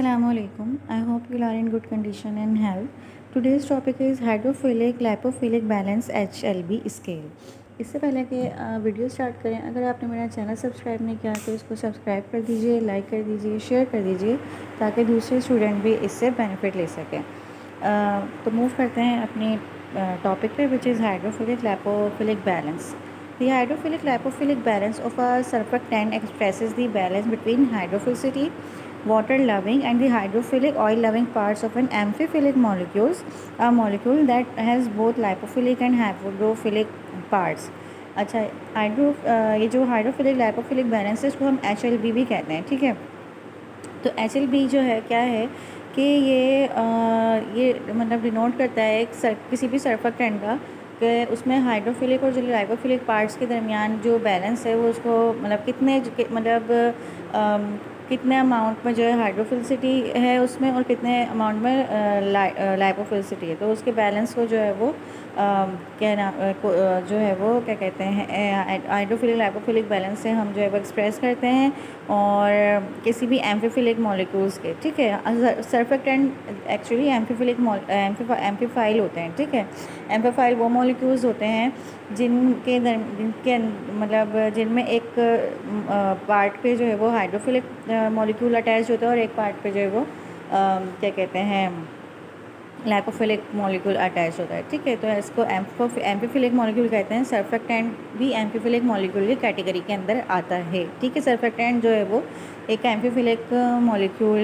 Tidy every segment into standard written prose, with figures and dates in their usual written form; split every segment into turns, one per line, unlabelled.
Assalamualaikum. I hope you are in good condition and health. Today's topic is hydrophilic lipophilic balance HLB scale. इससे पहले कि video start करें, अगर आपने मेरा चैनल सब्सक्राइब नहीं किया तो इसको सब्सक्राइब कर दीजिए, लाइक कर दीजिए, शेयर कर दीजिए ताकि दूसरे स्टूडेंट भी इससे बेनिफिट ले सकें। तो मूव करते हैं अपनी टॉपिक पे, which is hydrophilic lipophilic balance. The hydrophilic lipophilic balance of a surfactant expresses the balance between hydrophilicity, water loving, and the hydrophilic oil loving parts of an amphiphilic molecules, a molecule that has both lipophilic and hydrophilic parts. अच्छा, ये जो hydrophilic lipophilic balance है इसको हम HLB भी कहते हैं, ठीक है। तो HLB जो है क्या है कि ये मतलब डिनोट करता है किसी भी सर्फेक्टेंट का कि उसमें हाइड्रोफिलिक और जो लाइपोफिलिक पार्ट्स के दरमियान जो बैलेंस है वो उसको मतलब कितने अमाउंट में जो है हाइड्रोफिलिसिटी है उसमें और कितने अमाउंट में लाइपोफिलिसिटी है, तो उसके बैलेंस को जो है वो जो है वो क्या कहते हैं हाइड्रोफिलिक लाइपोफिलिक बैलेंस से हम जो है वो एक्सप्रेस करते हैं और किसी भी एम्फीफिलिक मॉलिक्यूल्स के, ठीक है। सर्फेक्टेंट एक्चुअली एम्फीफाइल होते हैं, ठीक है। एम्फीफाइल वो मॉलिक्यूल्स होते हैं जिनके मतलब जिनमें एक पार्ट पे जो है वो हाइड्रोफिलिक मॉलिक्यूल अटैच होता है और एक पार्ट पे जो है वो क्या कहते हैं लाइपोफिलिक मॉलिक्यूल अटैच होता है, ठीक है। तो इसको एम्फीफिलिक मॉलिक्यूल कहते हैं। सर्फेक्टेंट भी एम्फीफिलिक मॉलिक्यूल की कैटेगरी के अंदर आता है, ठीक है। सर्फेक्टेंट जो है वो एक एम्फीफिलिक मॉलिक्यूल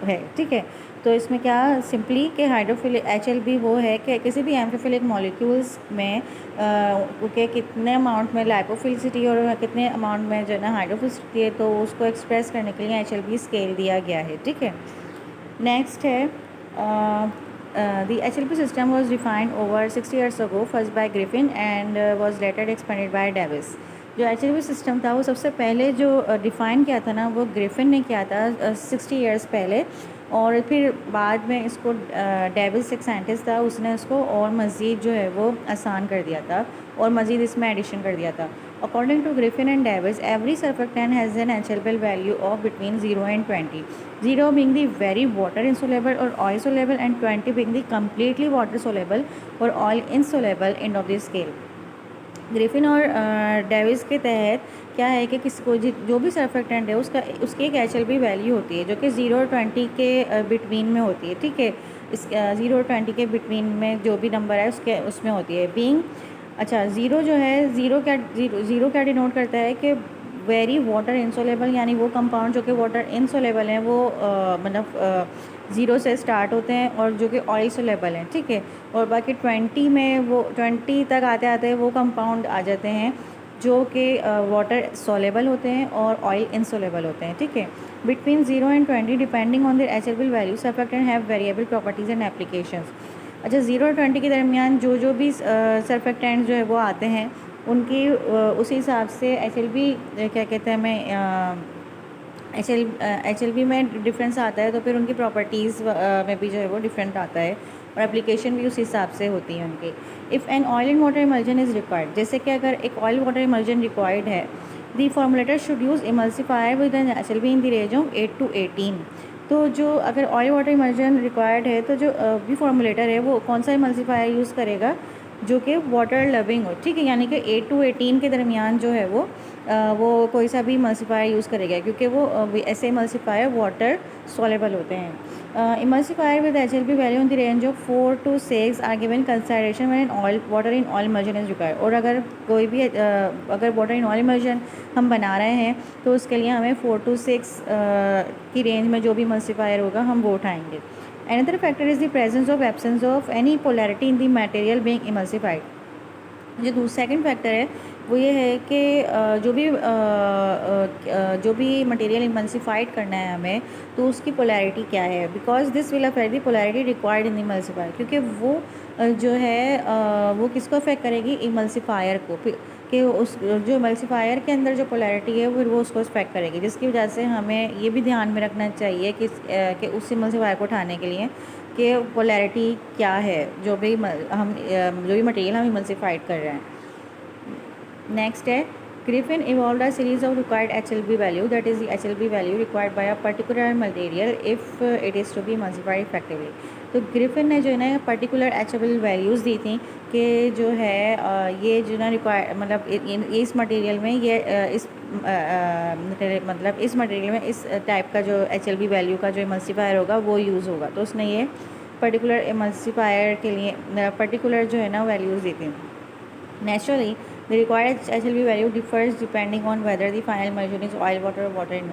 है, ठीक है। तो इसमें क्या सिंपली कि हाइड्रोफिलिक HLB वो है कि किसी भी एम्फीफिलिक मॉलिक्यूल्स में के कितने अमाउंट में लाइपोफिलिसिटी और कितने अमाउंट में जो है ना हाइड्रोफिलिसिटी है, तो उसको एक्सप्रेस करने के लिए HLB स्केल दिया गया है, ठीक है। नेक्स्ट है the HLB system was defined over 60 years ago, first by Griffin and was later expanded by Davis. जो HLB सिस्टम था वो सबसे पहले जो डिफ़ाइन किया था ना वो ग्रिफिन ने किया था 60 ईयर्स पहले, और फिर बाद में इसको डेविस एक साइंटिस्ट था उसने इसको और मज़ीद जो है वो आसान कर दिया था और मज़ीद इसमें एडिशन कर दिया था। According to Griffin and Davis, every surfactant has an HLB value of between 0 and 20. 0 being the very water insoluble or oil soluble and 20 being the completely water soluble or oil insoluble end of the scale. Griffin और Davis के तहत क्या है कि किसी को जो भी सर्फेक्टेंट है उसकी एक HLB वैल्यू होती है जो कि 0 और 20 के बिटवीन में होती है, ठीक है। इस 0 और 20 के बिटवीन में जो भी नंबर है उसमें होती है बीइंग। अच्छा, ज़ीरो जो है ज़ीरो क्या डिनोट करता है कि वेरी वाटर इंसोलेबल, यानी वो कंपाउंड जो कि वाटर इंसोलेबल हैं वो मतलब ज़ीरो से स्टार्ट होते हैं और जो कि ऑयल सोलेबल हैं, ठीक है। और बाकी 20 तक आते आते वो कंपाउंड आ जाते हैं जो कि वाटर सोलेबल होते हैं और ऑयल इंसोलेबल होते हैं, ठीक है। Between 0 and 20 depending on their HLB value surfactant have variable properties and applications. अच्छा, 0 और 20 के दरमियान जो भी सर्फेक्टेंट जो है वो आते हैं उनकी उसी हिसाब से HLB क्या कहते हैं हमें HLB में डिफरेंस आता है, तो फिर उनकी प्रॉपर्टीज़ में भी जो है वो डिफरेंट आता है और एप्लीकेशन भी उस हिसाब से होती है उनकी। If an oil and water emulsion is required, जैसे कि अगर एक ऑयल वाटर इमल्जन रिक्वायर्ड है, the formulator should use emulsifier with an HLB in the range of 8 to 18। तो जो अगर ऑयल वाटर इमल्जन रिक्वायर्ड है तो जो भी फॉर्मुलेटर है वो कौन सा इमल्सिफायर यूज़ करेगा जो कि वाटर लविंग हो, ठीक है। यानी कि 8 to 18 के दरमियान जो है वो कोई सा भी इमल्सिफायर यूज़ करेगा क्योंकि वो ऐसे इमल्सिफायर वाटर सोलेबल होते हैं। Emulsifier with HLB value in the range of 4 to 6 are given consideration when water in oil emulsion is required. और अगर कोई भी अगर वाटर इन ऑयल इमल्जन हम बना रहे हैं तो उसके लिए हमें 4 to 6 की रेंज में जो भी इमल्सिफायर होगा हम वो उठाएंगे। Another factor is the presence of absence of any polarity in the material being emulsified. जो सेकंड फैक्टर है वो ये है कि जो भी मटेरियल इमल्सिफाइड करना है हमें तो उसकी पोलैरिटी क्या है, because this will affect the polarity required in emulsifier, क्योंकि वो जो है वो किसको अफेक्ट करेगी, इमल्सिफायर को, कि उस जो इमल्सिफायर के अंदर जो पोलैरिटी है फिर वो उसको अफेक्ट करेगी, जिसकी वजह से हमें ये भी ध्यान में रखना चाहिए कि उस इमल्सिफायर को उठाने के लिए कि पोलैरिटी क्या है जो भी मटेरियल हम इमल्सिफाइड कर रहे हैं। नेक्स्ट है Griffin evolved a series of required HLB value, that is the HLB value required by a particular material if it is to be emulsified effectively. तो ग्रिफिन ने जो है ना पर्टिकुलर एचएबल वैल्यूज़ दी थी कि जो है ये जो ना रिक्वायर मतलब इस मटेरियल में ये मतलब इस मटेरियल में इस टाइप का जो एचएलबी वैल्यू का जो इमल्सिफायर होगा वो यूज़ होगा, तो उसने ये पर्टिकुलर इमल्सिफायर के लिए पर्टिकुलर जो है ना वैल्यूज़ दी थी. Naturally, the required HLB value differs depending on whether the final emulsion is oil, water or water in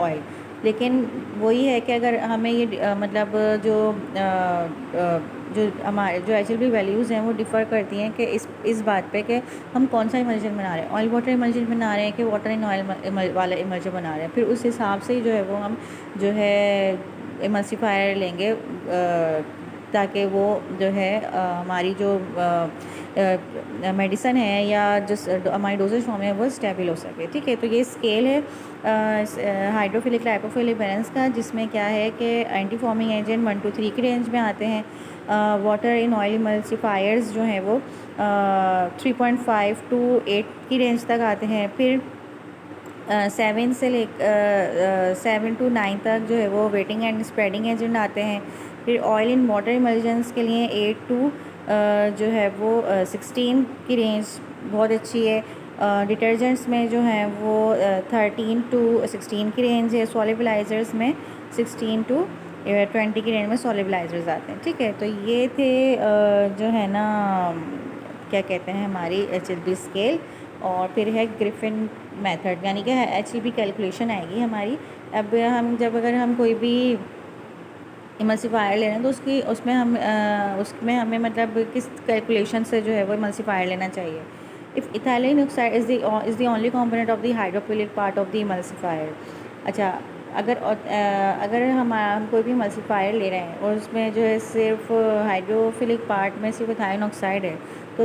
oil. लेकिन वही है कि अगर हमें ये मतलब जो हमारे जो HLB वैल्यूज़ हैं वो डिफ़र करती हैं कि इस बात पे कि हम कौन सा इमल्शन बना रहे हैं, ऑयल वाटर इमल्शन बना रहे हैं कि वाटर इन ऑयल वाला इमल्शन बना रहे हैं. फिर उस हिसाब से जो है वो हम जो है इमल्सिफायर लेंगे ताकि वो जो है हमारी जो मेडिसन है या जो हमारी डोजेज फॉर्म है वो स्टेबल हो सके. ठीक है, तो ये स्केल है हाइड्रोफिलिक लाइपोफिलिक बैलेंस का, जिसमें क्या है कि एंटी फॉर्मिंग एजेंट 1 to 3 की रेंज में आते हैं. वाटर इन ऑयल इमल्सिफायर्स जो हैं वो 3.5 to 8 की रेंज तक आते हैं. फिर 7 से 7 to 9 तक जो है वो वेटिंग एंड स्प्रेडिंग एजेंट आते हैं. फिर ऑयल इन वाटर इमल्शंस के लिए 8 to जो है वो 16 की रेंज बहुत अच्छी है. डिटर्जेंट्स में जो है वो 13 to 16 की रेंज है. सॉलिबलाइजर्स में 16 to 20 की रेंज में सॉलिबलाइजर्स आते हैं. ठीक है, तो ये थे जो है ना क्या कहते हैं हमारी HLB स्केल. और फिर है ग्रिफिन मेथड, यानी कि HLB कैलकुलेशन आएगी हमारी. अब हम अगर हम कोई भी इमल्सिफायर ले रहे हैं तो उसमें हमें मतलब किस कैलकुलेशन से जो है वो इमल्सिफायर लेना चाहिए. If ethylene oxide is the only component of the hydrophilic part of the emulsifier. अच्छा, अगर हम कोई भी इमल्सिफायर ले रहे हैं और उसमें जो है सिर्फ हाइड्रोफिलिक पार्ट में सिर्फ इथाइलिन ऑक्साइड है, तो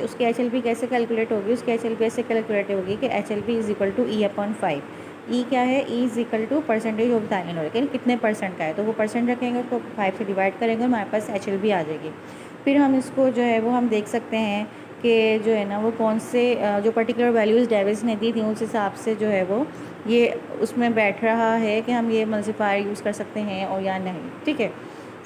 उसकी HLB कैसे कैलकुलेट होगी. उसकी HLB ऐसे कैलकुलेट होगी कि HLB is equal to E/5. E क्या है, E is equal to percentage of ethylene, लेकिन कितने परसेंट का है तो वो परसेंट रखेंगे, उसको 5 से डिवाइड करेंगे, हमारे पास HLB आ जाएगी. फिर हम इसको जो है वो हम देख सकते हैं कि जो है ना वो कौन से जो पर्टिकुलर वैल्यूज़ डेविस ने दी थी उस हिसाब से जो है वो ये उसमें बैठ रहा है कि हम ये इमल्सिफायर यूज़ कर सकते हैं और या नहीं. ठीक है,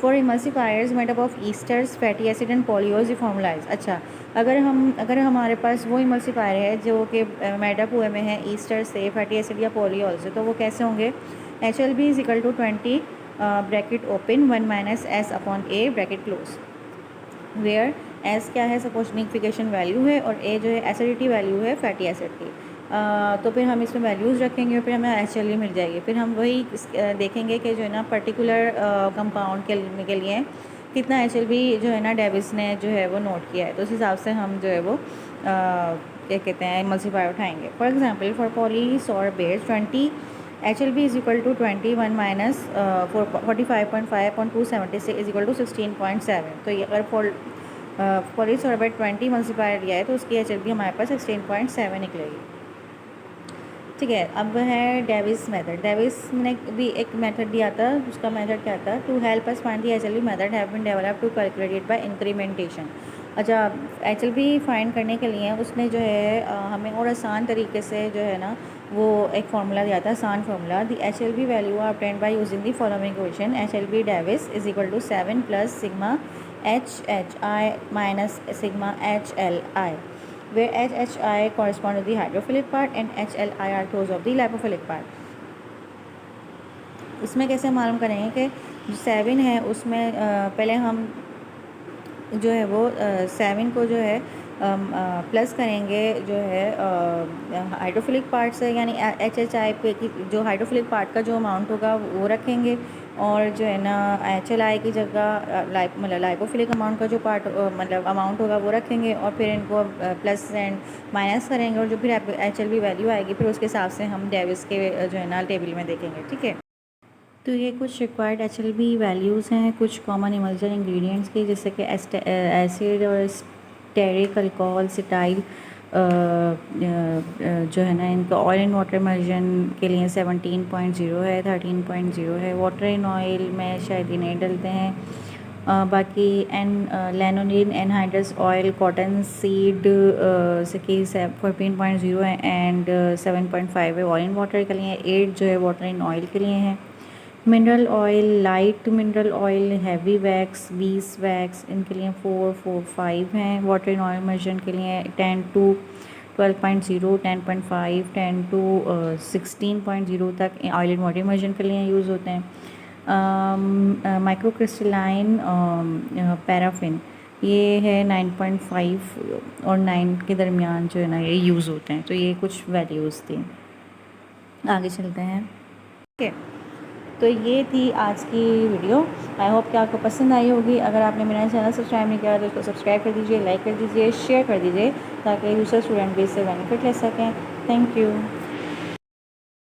for emulsifiers made up of esters fatty acid and polyols ये फॉर्मुलाइज. अच्छा, अगर हमारे पास वो इमल्सिफायर है जो कि मेडअप हुए में है ईस्टर से, फैटी एसिड या पॉलीओल से, तो वो कैसे होंगे. HLB is equal to 20 bracket open 1 - S/A bracket close, where S क्या है सपोर्शनिफिकेशन वैल्यू है और A जो है एसिडिटी वैल्यू है फैटी एसिड की. तो फिर हम इसमें वैल्यूज़ रखेंगे और फिर हमें HLB मिल जाएगी. फिर हम वही देखेंगे कि जो है ना पर्टिकुलर कंपाउंड के लिए कितना HLB जो है ना डेविस ने जो है वो नोट किया है, तो उस हिसाब से हम जो है वो क्या कहते हैं इमल्सिफायर उठाएंगे. For example for polysorbates 20 HLB is equal to 21 minus 45.5/276 is equal to 16.7. तो ये अगर पॉलीसॉर्बेट 20 इमल्सिफायर दिया है तो उसकी HLB हमारे पास 16.7 निकलेगी. ठीक है, अब है डेविस मेथड. डेविस ने भी एक मेथड दिया था, उसका मेथड क्या था, to help us find the HLB method have been developed to calculate by incrementation. अच्छा, HLB फाइंड करने के लिए उसने जो है हमें और आसान तरीके से जो है ना वो एक फार्मूला दिया था, आसान formula. The HLB value are obtained by using the following equation. HLB Davies is equal to 7 + sigma HHI minus sigma HLI, where HHI correspond to the hydrophilic part and HLI are those of the lipophilic part. इसमें कैसे मालूम करेंगे कि जो 7 है उसमें पहले हम जो है वो 7 को जो है प्लस करेंगे जो है हाइड्रोफिलिक पार्ट से, यानी HHI पे की जो हाइड्रोफिलिक पार्ट का जो अमाउंट होगा वो रखेंगे और जो है ना HLI की जगह मतलब लाइपोफिलिक अमाउंट का जो पार्ट मतलब अमाउंट होगा वो रखेंगे और फिर इनको प्लस एंड माइनस करेंगे और जो फिर HLB वैल्यू आएगी फिर उसके हिसाब से हम डेविस के जो है ना टेबल में देखेंगे. ठीक है, तो ये कुछ रिक्वायर्ड HLB वैल्यूज़ हैं कुछ कॉमन इमल्शन इंग्रेडिएंट्स की, जैसे कि एसिड और स्टेरिक अल्कोहल सिटाइल जो है ना इनका ऑयल इन वाटर इमल्शन के लिए 17.0 है, 13.0 है. वाटर इन ऑयल में शायद ये नहीं डलते हैं बाकी lanolin anhydrous oil cotton seed की 14.0 है एंड 7.5 है ऑयल इन वाटर के लिए, 8 जो है वाटर इन ऑयल के लिए है। Mineral oil, light mineral oil, heavy wax, बीस वैक्स, इनके लिए 4, 4, 5 हैं। वाटर इन ऑयल इमर्शन के लिए 10 टू 12.0, 10.5, 10 टू 16.0 तक ऑयल इन वाटर इमर्शन के लिए यूज़ होते हैं। माइक्रो क्रिस्टलाइन पैराफिन ये है 9.5 और 9 के दरमियान जो है ना ये यूज़ होते हैं। तो ये कुछ वैल्यूज़ थी। आगे चलते हैं। ठीक है, तो ये थी आज की वीडियो। आई होप कि आपको पसंद आई होगी। अगर आपने मेरा चैनल सब्सक्राइब नहीं किया तो उसको सब्सक्राइब कर दीजिए, लाइक कर दीजिए, शेयर कर दीजिए ताकि दूसरे स्टूडेंट भी इससे बेनिफिट ले सकें। Thank you.